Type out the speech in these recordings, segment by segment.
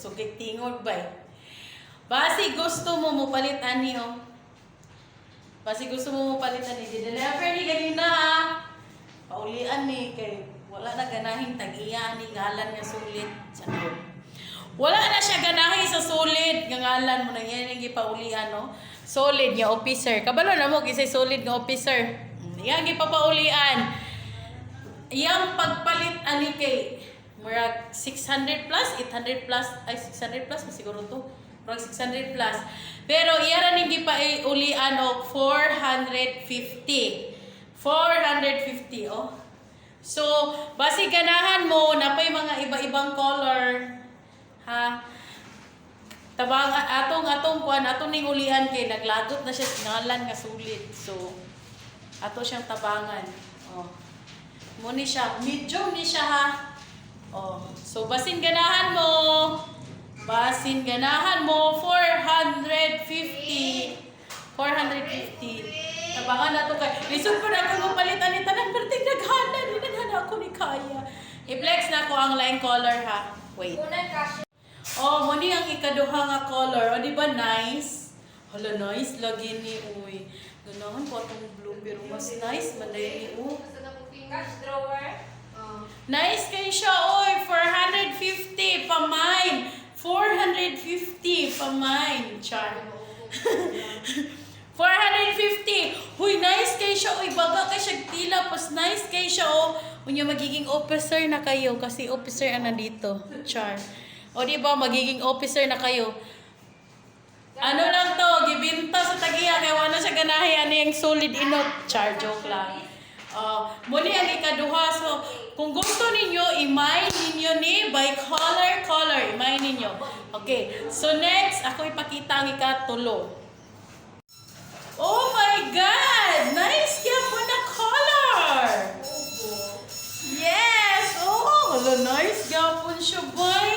Sugig tingog ba? Basi gusto mo mo palit ani oh. Basi gusto mo mo palit ani. Di-deliver ni ganina ha. Paulian ni kay wala na ganahin tag-iya ni ngalan nga sulit. Sanod. Wala na siya ganahin sa solid nga ngalan mo na yan yung gipaulian no. Solid nga officer. Kabalo na mo kisay solid nga officer. Yan gipapaulian. Yang pagpalit ani kay murag 600 plus, 800 plus, ay 600 plus siguro to. Murag 600 plus. Pero iyara ning gipaulian og 450. 450 oh. So, basi ganahan mo na pay mga iba-ibang color. Ha? Tabang atong kuan atong ning ulian kay naglagot na siya ngalan nga sulit. So, ato siyang tabangan. Oh. Mo ni siya, medium ni siya ha. Oh. So, basin ganahan mo. Basin ganahan mo 450. 450. Tabangan na to kay. Lisod ko na ako palitan ni tanan pero tigdaghana ni naghana ako ni kaya. I-flex na ko ang line color ha. Wait. Oh, mo ni ang ikaduha nga color. O di ba nice? Hala nice lagi ni uy. Ganahan ko atong blue pero mas nice man dai ni u. Nice kay siya oy. 450 pa mine. 450 pa mine. Char. 450. Huy, nice kay siya. Uy, baga kay siya tila. Pas nice kay siya. O, unya magiging officer na kayo. Kasi officer ang nandito. Char. O, diba, magiging officer na kayo. Ano lang to, gibinta sa tagiya. Kaya wala siya ganahe. Ano yung solid inot. Char, joke lang. Muli ang ikaduha. So, kung gusto ninyo, i-mine ninyo ni by color. I-mine ninyo. Okay. So, next, ako ipakita ang ikatulo. Oh my God! Nice yan po na color! Yes! Oh, nice yan po siya, boy!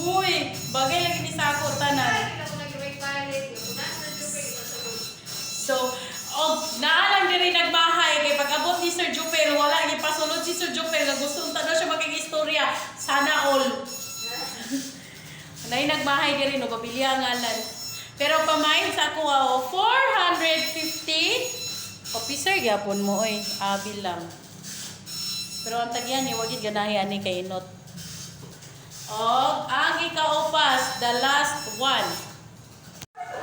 Uy, bagay lagi ni sa ako, tanan. So, naalang din rin nagbahay kay pag-abot ni Sir Juper, wala, ipasulod si Sir Juper, gusto daw siya maging-istorya. Sana all. Nay nagbahay din rin, no, pabilia ngalan. Pero pamain sa ako, 450. Officer, yapon mo, oy. Abil lang. Pero ang tagyan, wagid ganahi ani kay inot. Ang ikaupas, the last one.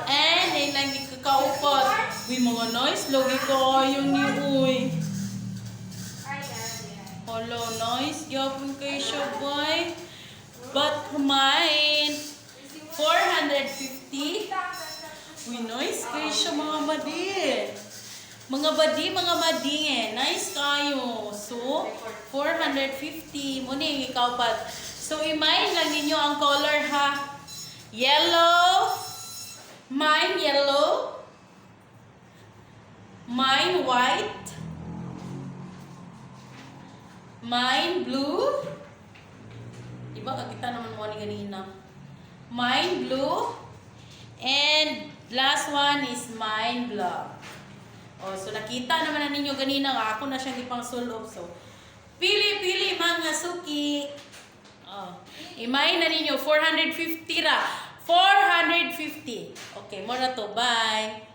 And, yung ikaupas. Uy, mga nice. Logi ko yung ni, uy. Hello, nice. Yapon kayo siya, boy. But mine, 450. Uy, nice kayo siya mga badi. Mga badi eh. Nice kayo. So, 450. Muna yung ikaw pa. So, i-mine lang ninyo ang color ha. Yellow. Mine yellow. Mine white. Mine blue. Diba, kakita naman mo ni ganina. Mine blue. And last one is mine black. Oh, so nakita naman na ninyo ganina nga ako na siyang ipang sulob. So, pili mga suki. Oh, i-mine na ninyo 450 ra. 450. Okay, mo na to. Bye.